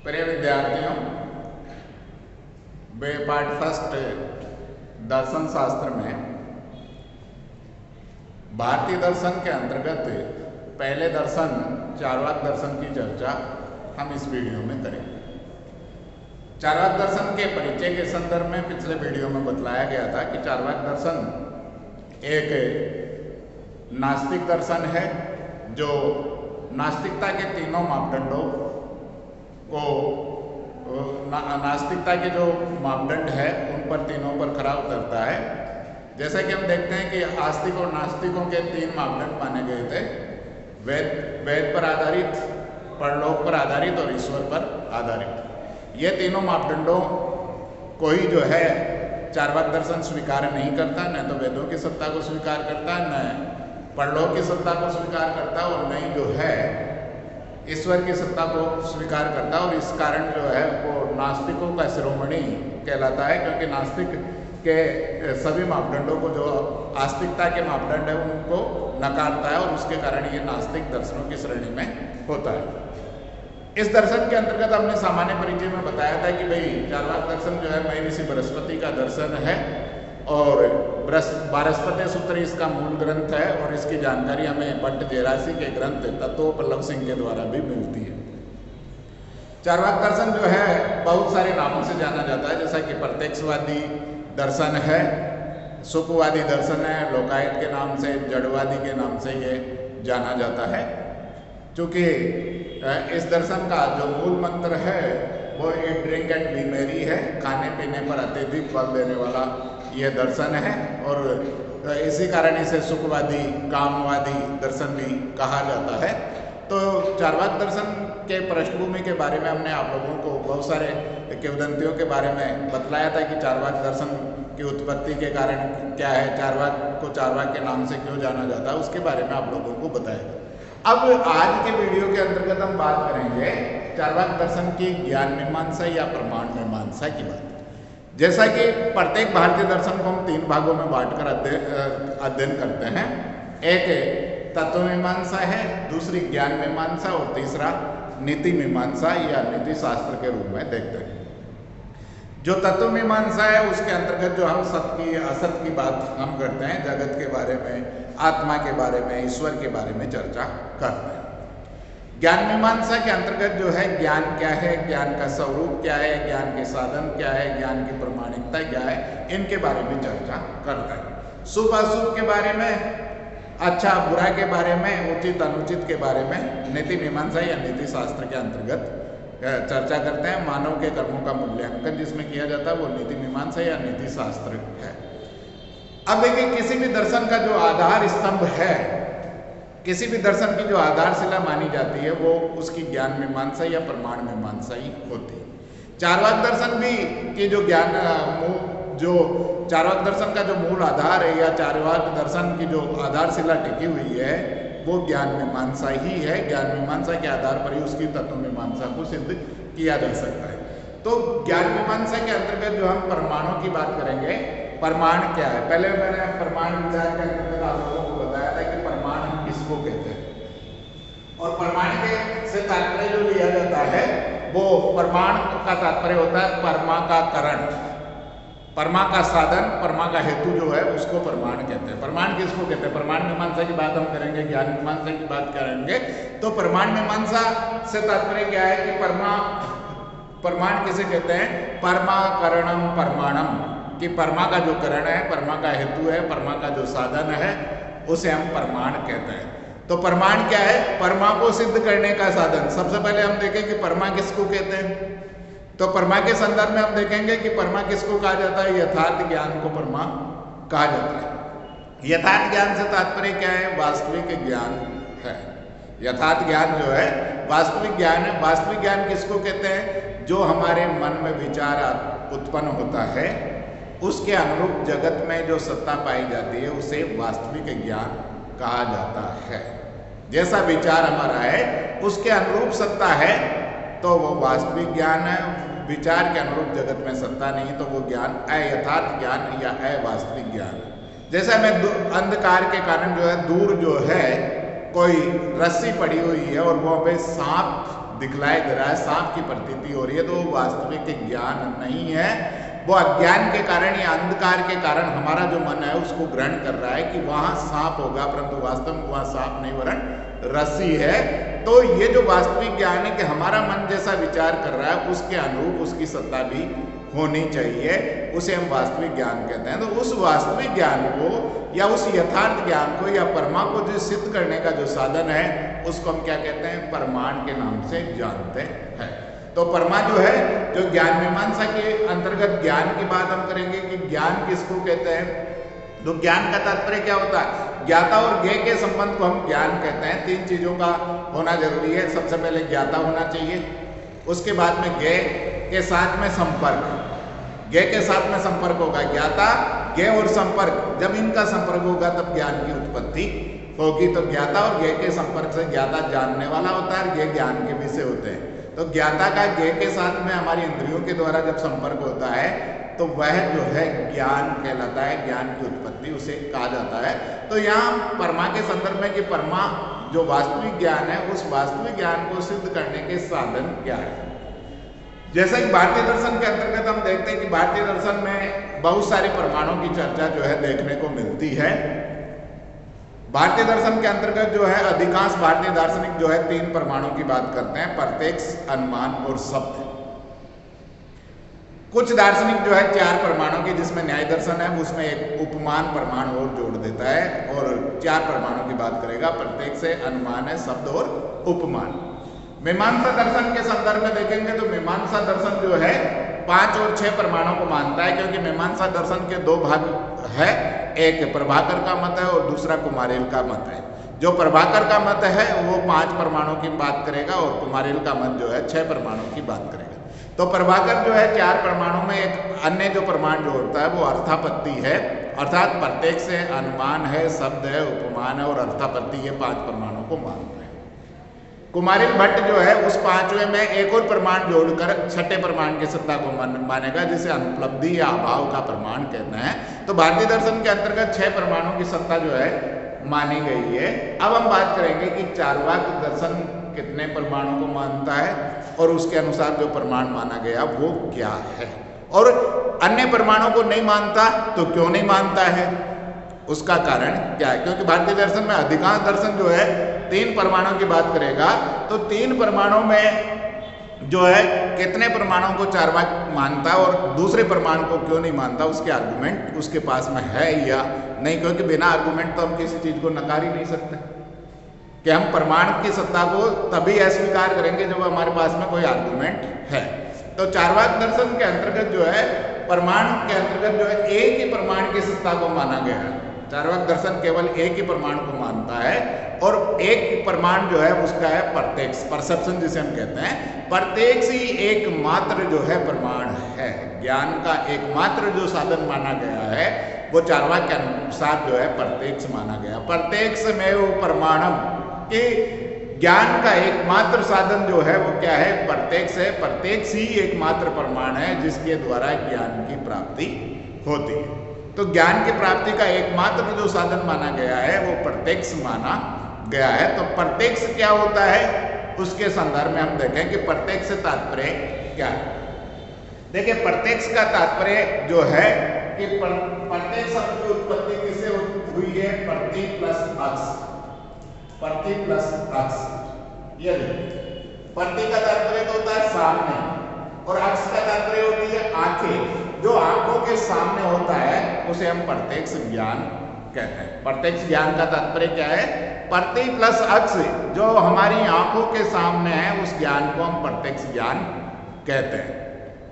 प्रिय विद्यार्थियों, वे part first दर्शन शास्त्र में भारतीय दर्शन के अंतर्गत पहले दर्शन चार्वाक दर्शन की चर्चा हम इस वीडियो में करेंगे। चार्वाक दर्शन के परिचय के संदर्भ में पिछले वीडियो में बतलाया गया था कि चार्वाक दर्शन एक नास्तिक दर्शन है जो नास्तिकता के तीनों मापदंडों को नास्तिकता के जो मापदंड है उन पर तीनों पर खरा उतरता है। जैसा कि हम देखते हैं कि आस्तिक और नास्तिकों के तीन मापदंड माने गए थे, वेद पर आधारित, परलोक पर आधारित और ईश्वर पर आधारित। ये तीनों मापदंडों को ही जो है चार्वाक दर्शन स्वीकार नहीं करता, न तो वेदों की सत्ता को स्वीकार करता, न परलोक की सत्ता को स्वीकार करता और न ही जो है ईश्वर की सत्ता को स्वीकार करता। और इस कारण जो है वो नास्तिकों का शिरोमणि कहलाता है, क्योंकि नास्तिक के सभी मापदंडों को जो आस्तिकता के मापदंड है उनको नकारता है और उसके कारण ये नास्तिक दर्शनों की श्रेणी में होता है। इस दर्शन के अंतर्गत हमने सामान्य परिचय में बताया था कि भाई चार्वाक दर्शन जो है महर्षि बृहस्पति का दर्शन है और बृहस्पति सूत्र इसका मूल ग्रंथ है और इसकी जानकारी हमें भट्ट जेरासी के ग्रंथ तत्वोपल्लव सिंह के द्वारा भी मिलती है। चार्वाक दर्शन जो है बहुत सारे नामों से जाना जाता है, जैसा कि प्रत्यक्षवादी दर्शन है, सुखवादी दर्शन है, लोकायत के नाम से, जड़वादी के नाम से ये जाना जाता है। क्योंकि इस दर्शन का जो मूल मंत्र है वो eat drink and B Mary है, खाने पीने पर अत्यधिक बल देने वाला ये दर्शन है और इसी कारण इसे सुखवादी, कामवादी दर्शन भी कहा जाता है। तो चार्वाक दर्शन के पृष्ठभूमि के बारे में हमने आप लोगों को बहुत सारे किंवदंतियों के बारे में बतलाया था कि चार्वाक दर्शन की उत्पत्ति के कारण क्या है, चार्वाक को चार्वाक के नाम से क्यों जाना जाता है, उसके बारे में आप लोगों को बताया। अब आज के वीडियो के अंतर्गत हम बात करेंगे चार्वाक दर्शन की ज्ञान मीमांसा या प्रमाण मीमांसा की बात। जैसा कि प्रत्येक भारतीय दर्शन को हम तीन भागों में बांटकर अध्ययन करते हैं। एक तत्व मीमांसा है, दूसरी ज्ञान मीमांसा और तीसरा नीति मीमांसा या नीति शास्त्र के रूप में देखते हैं। जो तत्व मीमांसा है उसके अंतर्गत जो हम सत्य की असत की बात हम करते हैं, जगत के बारे में, आत्मा के बारे में, ईश्वर के बारे में चर्चा करते हैं। ज्ञान मीमांसा के अंतर्गत जो है ज्ञान क्या है, ज्ञान का स्वरूप क्या है, ज्ञान के साधन क्या है, ज्ञान की प्रमाणिकता क्या है, इनके बारे में चर्चा करता है। शुभ अशुभ के बारे में, अच्छा बुरा के बारे में, उचित अनुचित के बारे में नीति मीमांसा या नीति शास्त्र के अंतर्गत चर्चा करते हैं। मानव के कर्मों का मूल्यांकन जिसमें किया जाता है वो नीति मीमांसा या नीति शास्त्र है। अब देखिए, किसी भी दर्शन का जो आधार स्तंभ है, किसी भी दर्शन की जो आधारशिला मानी जाती है वो उसकी ज्ञान मीमांसा या प्रमाण मीमांसा ही होती है। चार्वाक दर्शन भी की जो चार्वाक दर्शन का जो मूल आधार है या चार्वाक दर्शन की जो आधारशिला टिकी हुई है वो ज्ञान मीमांसा ही है। ज्ञान मीमांसा के आधार पर ही उसकी तत्व मीमांसा को सिद्ध किया जा सकता है। तो ज्ञान मीमांसा के अंतर्गत जो हम प्रमाणों की बात करेंगे, प्रमाण क्या है, पहले मैंने प्रमाण विचार के अंतर्गत आप लोगों को बताया था कि प्रमाण हम किसको कहते हैं और प्रमाण के से तात्पर्य जो लिया जाता है वो प्रमाण का तात्पर्य होता है परमा का करण, परमा का साधन, परमा का हेतु जो है उसको प्रमाण कहते हैं। प्रमाण किसको कहते हैं, प्रमाण मीमांसा की बात हम करेंगे, ज्ञान मीमांसा की बात करेंगे। तो प्रमाण मीमांसा से तात्पर्य क्या है कि प्रमाण किसे कहते हैं, परमाकरणम प्रमाणम, कि परमा का जो करण है, परमा का हेतु है, परमा का जो साधन है उसे हम प्रमाण कहते हैं। तो प्रमाण क्या है, परमा को सिद्ध करने का साधन। सबसे पहले हम देखें कि परमा किसको कहते हैं। तो परमा के संदर्भ में हम देखेंगे कि परमा किसको कहा जाता है, यथार्थ ज्ञान को परमा कहा जाता है। यथार्थ ज्ञान से तात्पर्य क्या है, वास्तविक ज्ञान है। यथार्थ ज्ञान जो है वास्तविक ज्ञान है। वास्तविक ज्ञान किसको कहते हैं, जो हमारे मन में विचार उत्पन्न होता है उसके अनुरूप जगत में जो सत्ता पाई जाती है उसे वास्तविक ज्ञान कहा जाता है। जैसा विचार हमारा है उसके अनुरूप सत्ता है तो वो वास्तविक ज्ञान है। विचार के अनुरूप जगत में सत्ता नहीं तो वो ज्ञान अयथार्थ ज्ञान या अवास्तविक ज्ञान। जैसा मैं अंधकार के कारण जो है दूर जो है कोई रस्सी पड़ी हुई है और वहाँ पे सांप दिखलाई दे रहा है, सांप की प्रतीति हो रही है, तो वो वास्तविक ज्ञान नहीं है। वो अज्ञान के कारण या अंधकार के कारण हमारा जो मन है उसको ग्रहण कर रहा है कि वहां सांप होगा, परंतु वास्तव में वहां सांप नहीं वरन रस्सी है। तो ये जो वास्तविक ज्ञान है कि हमारा मन जैसा विचार कर रहा है उसके अनुरूप उसकी सत्ता भी होनी चाहिए, उसे हम वास्तविक ज्ञान कहते हैं। तो उस वास्तविक ज्ञान को या उस यथार्थ ज्ञान को या परमा को जो सिद्ध करने का जो साधन है उसको हम क्या कहते हैं, प्रमाण के नाम से जानते हैं। तो परमा जो है, जो ज्ञान मीमांसा के अंतर्गत ज्ञान की बात हम करेंगे कि ज्ञान किसको कहते हैं। तो ज्ञान का तात्पर्य क्या होता है, ज्ञाता और ज्ञेय के संबंध को हम ज्ञान कहते हैं। तीन चीजों का होना जरूरी है। सबसे पहले ज्ञाता होना चाहिए, उसके बाद में ज्ञेय के साथ में संपर्क, ज्ञेय के साथ में संपर्क होगा, ज्ञाता ज्ञेय और संपर्क, जब इनका संपर्क होगा तब ज्ञान की उत्पत्ति होगी। तो ज्ञाता और ज्ञेय के संपर्क से ज्ञाता जानने वाला होता है, ज्ञेय ज्ञान के विषय होते हैं। तो ज्ञाता का ज्ञेय के साथ में हमारी इंद्रियों के द्वारा जब संपर्क होता है तो वह जो है ज्ञान कहलाता है, ज्ञान की उत्पत्ति उसे कहा जाता है। तो यहाँ परमा के संदर्भ में कि परमा जो वास्तविक ज्ञान है, उस वास्तविक ज्ञान को सिद्ध करने के साधन क्या है। जैसा कि भारतीय दर्शन के अंतर्गत हम देखते हैं कि भारतीय दर्शन में बहुत सारे प्रमाणों की चर्चा जो है देखने को मिलती है। भारतीय दर्शन के अंतर्गत जो है अधिकांश भारतीय दार्शनिक जो है तीन प्रमाणों की बात करते हैं, प्रत्यक्ष, अनुमान और शब्द। कुछ दार्शनिक जो है चार प्रमाणों की, जिसमें न्याय दर्शन है उसमें एक उपमान प्रमाण और जोड़ देता है और चार प्रमाणों की बात करेगा, प्रत्यक्ष है, अनुमान है, शब्द और उपमान। मीमांसा दर्शन के संदर्भ में देखेंगे तो मीमांसा दर्शन जो है 5 और 6 प्रमाणों को मानता है, क्योंकि मीमांसा दर्शन के दो भाग है, एक प्रभाकर का मत है और दूसरा कुमारिल का मत है। जो प्रभाकर का मत है वो 5 प्रमाणों की बात करेगा और कुमारिल का मत जो है 6 प्रमाणों की बात करेगा। तो प्रभाकर जो है 4 प्रमाणों में एक अन्य जो प्रमाण जोड़ता है वो अर्थापत्ति है, अर्थात प्रत्यक्ष है, अनुमान है, शब्द है, उपमान है और अर्थापत्ति, ये 5 प्रमाणों को मानता है। कुमारिल भट्ट जो है उस 5वें में एक और प्रमाण जोड़कर 6ठे प्रमाण की सत्ता को मानेगा, जिसे अनुपलब्धि या अभाव का प्रमाण कहते हैं। तो भारतीय दर्शन के अंतर्गत 6 प्रमाणों की सत्ता जो है मानी गई है। अब हम बात करेंगे कि चार्वाक दर्शन कितने प्रमाणों को मानता है और उसके अनुसार जो प्रमाण माना गया वो क्या है, और अन्य प्रमाणों को नहीं मानता तो क्यों नहीं मानता है, उसका कारण क्या है। क्योंकि भारतीय दर्शन में अधिकांश दर्शन जो है 3 प्रमाणों की बात करेगा, तो 3 प्रमाणों में जो है कितने प्रमाणों को चार्वाक मानता है और दूसरे प्रमाण को क्यों नहीं मानता, उसके आर्गुमेंट उसके पास में है या नहीं। क्योंकि बिना आर्गुमेंट तो हम किसी चीज को नकार ही नहीं सकते, कि हम प्रमाण की सत्ता को तभी अस्वीकार करेंगे जब हमारे पास में कोई आर्गुमेंट है। तो चार्वाक दर्शन के अंतर्गत जो है प्रमाण के अंतर्गत जो है एक ही प्रमाण की सत्ता को माना गया है। चार्वाक दर्शन केवल एक ही प्रमाण को मानता है और एक प्रमाण जो है उसका है प्रत्यक्ष, परसेप्शन जिसे हम कहते हैं। प्रत्यक्ष ही एकमात्र जो है प्रमाण है, ज्ञान का एकमात्र जो साधन माना गया है वो चार्वाक के अनुसार जो है प्रत्यक्ष माना गया। प्रत्यक्ष में वो प्रमाणम कि ज्ञान का एकमात्र साधन जो है वो क्या है, प्रत्यक्ष है। प्रत्यक्ष ही एकमात्र प्रमाण है जिसके द्वारा ज्ञान की प्राप्ति होती है। तो ज्ञान की प्राप्ति का एकमात्र जो साधन माना गया है वो प्रत्यक्ष माना गया है। तो प्रत्यक्ष क्या होता है उसके संदर्भ में हम देखें कि प्रत्यक्ष से तात्पर्य क्या है। देखिए प्रत्यक्ष का तात्पर्य जो है कि प्रत्यक्ष शब्द की उत्पत्ति किससे हुई है, प्रति प्लस अक्ष, प्रति प्लस अक्ष। ये प्रति का तात्पर्य तो होता है सामने और अक्ष का तात्पर्य होती है आंखें। जो आंखों के सामने होता है उसे हम प्रत्यक्ष ज्ञान कहते हैं। प्रत्यक्ष ज्ञान का तात्पर्य क्या है, प्रति प्लस अक्ष, जो हमारी आंखों के सामने है उस ज्ञान को हम प्रत्यक्ष ज्ञान कहते हैं।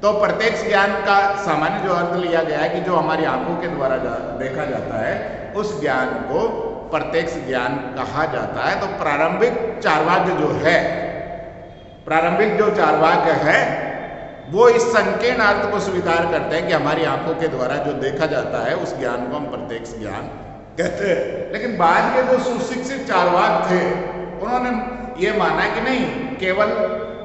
तो प्रत्यक्ष ज्ञान का सामान्य जो अर्थ लिया गया है कि जो हमारी आंखों के द्वारा देखा जाता है उस ज्ञान को प्रत्यक्ष ज्ञान कहा जाता है। तो प्रारंभिक चार्वाक जो है, प्रारंभिक जो चार्वाक है वो इस संकीर्ण अर्थ को स्वीकार करते हैं कि हमारी आंखों के द्वारा जो देखा जाता है उस ज्ञान को हम प्रत्यक्ष ज्ञान कहते हैं। लेकिन बाद के जो सुशिक्षित चार्वाक थे उन्होंने ये माना कि नहीं, केवल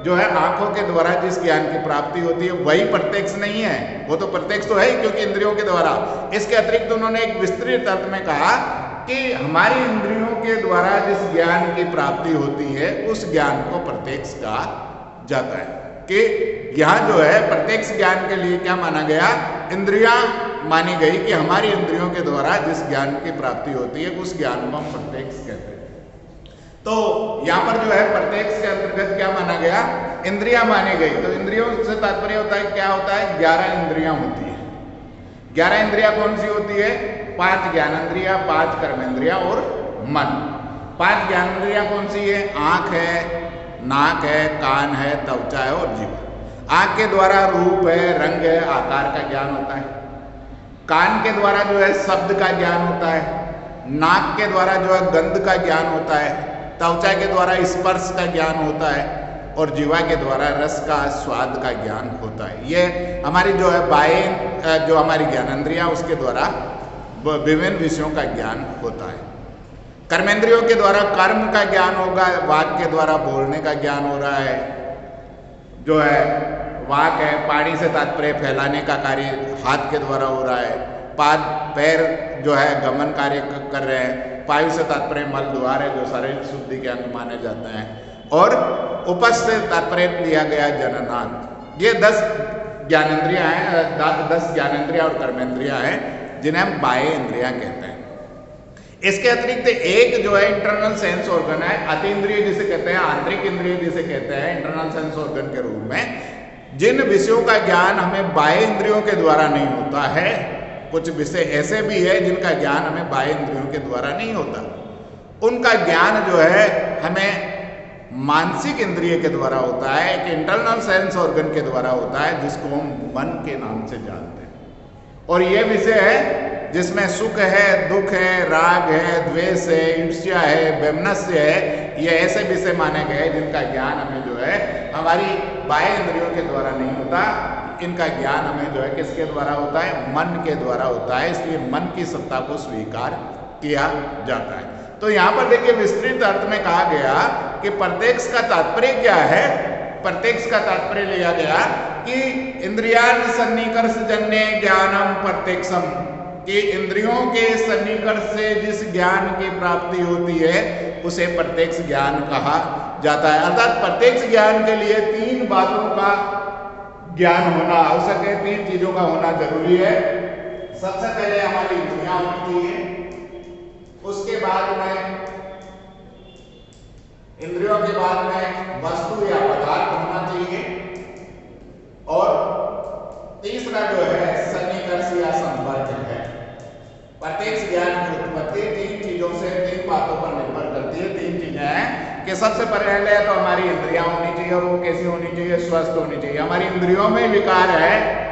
जो है आंखों के द्वारा जिस ज्ञान की प्राप्ति होती है वही प्रत्यक्ष नहीं है, वो तो प्रत्यक्ष तो है ही क्योंकि इंद्रियों के द्वारा। इसके अतिरिक्त उन्होंने एक विस्तृत अर्थ में कहा कि हमारी इंद्रियों के द्वारा जिस ज्ञान की प्राप्ति होती है उस ज्ञान को प्रत्यक्ष कहा जाता है कि यहाँ जो है प्रत्यक्ष ज्ञान के लिए क्या माना गया, इंद्रियां मानी गई कि हमारी इंद्रियों के द्वारा जिस ज्ञान की प्राप्ति होती है उस ज्ञान को हम प्रत्यक्ष कहते हैं। तो यहाँ पर जो है प्रत्यक्ष के अंतर्गत क्या माना गया, इंद्रियां मानी गई। तो इंद्रियों से तात्पर्य होता है, क्या होता है, 11 इंद्रियां होती है। 11 इंद्रियां कौन सी होती है, 5 ज्ञानेंद्रियां, 5 कर्मेंद्रियां और मन। 5 ज्ञानेंद्रियां कौन सी है, आंख है, नाक है, कान है, त्वचा है और जीभ। आंख के द्वारा रूप है, रंग है, आकार का ज्ञान होता है। कान के द्वारा जो है शब्द का ज्ञान होता है। नाक के द्वारा जो है गंध का ज्ञान होता है। त्वचा के द्वारा स्पर्श का ज्ञान होता है और जीवा के द्वारा रस का, स्वाद का ज्ञान होता है। ये हमारी जो है बाह्य जो हमारी ज्ञानेंद्रियां उसके द्वारा विभिन्न विषयों का ज्ञान होता है। कर्मेंद्रियों के द्वारा कर्म का ज्ञान होगा, वाक के द्वारा बोलने का ज्ञान हो रहा है। जो है वाक है, पानी से तात्पर्य फैलाने का कार्य हाथ के द्वारा हो रहा है। पाद पैर जो है गमन कार्य कर रहे हैं। पायु से तात्पर्य मल द्वार है जो शारीरिक शुद्धि के अंग माने जाते हैं। और उपस्थ से तात्पर्य लिया गया जननाद। ये 10 ज्ञानेंद्रियां हैं, 10 ज्ञानेंद्रियां और कर्मेंद्रियां हैं जिन्हें हम बाह्य इंद्रियां कहते हैं। इसके अतिरिक्त एक जो है इंटरनल सेंस ऑर्गन है, अतीन्द्रिय जिसे कहते हैं, आंतरिक इंद्रिय जिसे कहते हैं, इंटरनल सेंस ऑर्गन के रूप में, जिन विषयों का ज्ञान हमें बाह्य इंद्रियों के द्वारा नहीं होता है। कुछ विषय ऐसे भी है जिनका ज्ञान हमें बाह्य इंद्रियों के द्वारा नहीं होता, उनका ज्ञान जो है हमें मानसिक इंद्रिय के द्वारा होता है, एक इंटरनल सेंस ऑर्गन के द्वारा होता है जिसको हम मन के नाम से जानते हैं। और ये विषय है जिसमें सुख है, दुख है, राग है, द्वेष है, ईर्ष्या है, वैमनस्य है। ये ऐसे विषय माने गए जिनका ज्ञान हमें जो है हमारी बाह्य इंद्रियों के द्वारा नहीं होता। इनका ज्ञान हमें जो है किसके द्वारा होता है, मन के द्वारा होता है। इसलिए मन की सत्ता को स्वीकार किया जाता है। तो यहाँ पर देखिए विस्तृत अर्थ में कहा गया कि प्रत्यक्ष का तात्पर्य क्या है। प्रत्यक्ष का तात्पर्य लिया गया कि इंद्रियान सन्निकर्ष जन्य ज्ञानम प्रत्यक्षम, कि इंद्रियों के सन्निकर्ष से जिस ज्ञान की प्राप्ति होती है उसे प्रत्यक्ष ज्ञान कहा जाता है। अर्थात प्रत्यक्ष ज्ञान के लिए 3 बातों का ज्ञान होना आवश्यक है, 3 चीजों का होना जरूरी है। सबसे पहले हमारी इंद्रियां होनी चाहिए, उसके बाद में इंद्रियों के बाद में वस्तु या पदार्थ होना चाहिए, और तीसरा जो है सन्निकर्ष या संपर्क है। प्रत्यक्ष ज्ञान की उत्पत्ति 3 चीजों से, 3 बातों पर निर्भर करती है। 3 चीजें हैं कि सबसे पहले तो हमारी इंद्रियां होनी चाहिए, और वो कैसी होनी चाहिए, स्वस्थ होनी चाहिए। हमारी इंद्रियों में विकार है,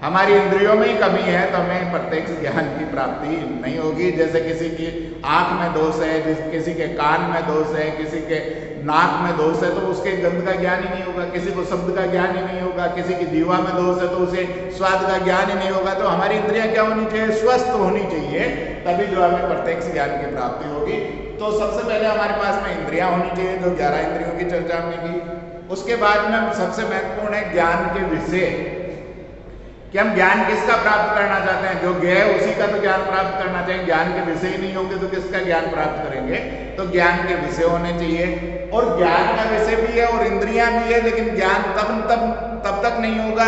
हमारी इंद्रियों में ही कमी है तो हमें प्रत्यक्ष ज्ञान की प्राप्ति नहीं होगी। जैसे किसी की आंख में दोष है, किसी के कान में दोष है, किसी के नाक में दोष है तो उसके गंध का ज्ञान ही नहीं होगा, किसी को शब्द का ज्ञान ही नहीं होगा, किसी की जीवा में दोष है तो उसे स्वाद का ज्ञान ही नहीं होगा। तो हमारी इंद्रियां क्या होनी चाहिए, स्वस्थ होनी चाहिए, तभी जो हमें प्रत्यक्ष ज्ञान की प्राप्ति होगी। तो सबसे पहले हमारे पास में इंद्रियां होनी चाहिए, जो 11 इंद्रियों की चर्चा हमने की। उसके बाद में सबसे महत्वपूर्ण है ज्ञान के विषय, कि हम ज्ञान किसका प्राप्त करना चाहते हैं। जो ज्ञ है उसी का तो ज्ञान प्राप्त करना चाहिए। ज्ञान के विषय ही नहीं होंगे तो किसका ज्ञान प्राप्त करेंगे। तो ज्ञान के विषय होने चाहिए, और ज्ञान का विषय भी है और इंद्रियां भी है, लेकिन ज्ञान तब तक नहीं होगा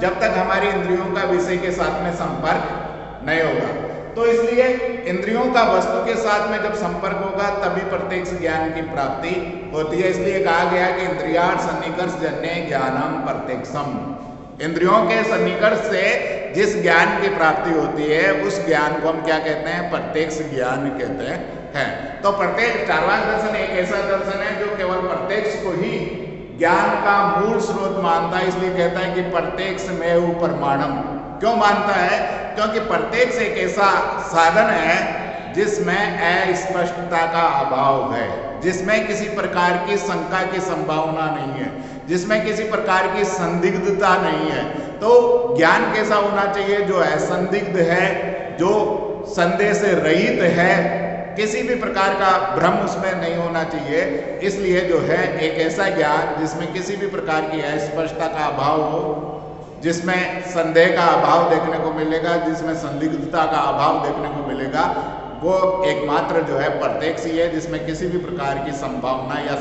जब तक हमारी इंद्रियों का विषय के साथ में संपर्क नहीं होगा। तो इसलिए इंद्रियों का वस्तु के साथ में जब संपर्क होगा तभी प्रत्यक्ष ज्ञान की प्राप्ति होती है। इसलिए कहा गया कि इंद्रिया सन्निकर्ष जन्य ज्ञानम प्रत्यक्षम, इंद्रियों के सन्निकर्ष से जिस ज्ञान की प्राप्ति होती है उस ज्ञान को हम क्या कहते हैं, प्रत्यक्ष ज्ञान कहते हैं। तो प्रत्यक्ष चार्वाक दर्शन एक ऐसा दर्शन है जो केवल प्रत्यक्ष को ही ज्ञान का मूल स्रोत मानता है। इसलिए कहता है कि प्रत्यक्ष में प्रमाणम। क्यों मानता है, क्योंकि प्रत्यक्ष एक ऐसा साधन है जिसमें अस्पष्टता का अभाव है, जिसमें किसी प्रकार की शंका की संभावना नहीं है, जिसमें किसी प्रकार की संदिग्धता नहीं है। तो ज्ञान कैसा होना चाहिए, जो असंदिग्ध है, जो संदेह से रहित है, किसी भी प्रकार का भ्रम उसमें नहीं होना चाहिए। इसलिए जो है एक ऐसा ज्ञान जिसमें किसी भी प्रकार की अस्पष्टता का अभाव हो, जिसमें संदेह का अभाव देखने को मिलेगा, जिसमें संदिग्धता का अभाव देखने को मिलेगा, वो एकमात्र जो है प्रत्यक्ष ही है, जिसमें किसी भी प्रकार की संभावना या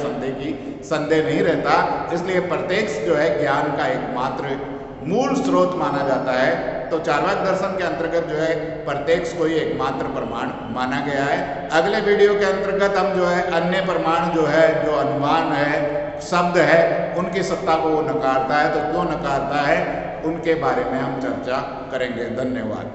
संदेह नहीं रहता। इसलिए प्रत्यक्ष जो है ज्ञान का एकमात्र मूल स्रोत माना जाता है। तो चार्वाक दर्शन के अंतर्गत जो है प्रत्यक्ष को ही एकमात्र प्रमाण माना गया है। अगले वीडियो के अंतर्गत हम जो है अन्य प्रमाण जो है, जो अनुमान है, शब्द है, उनकी सत्ता को वो नकारता है, तो क्यों नकारता है उनके बारे में हम चर्चा करेंगे। धन्यवाद।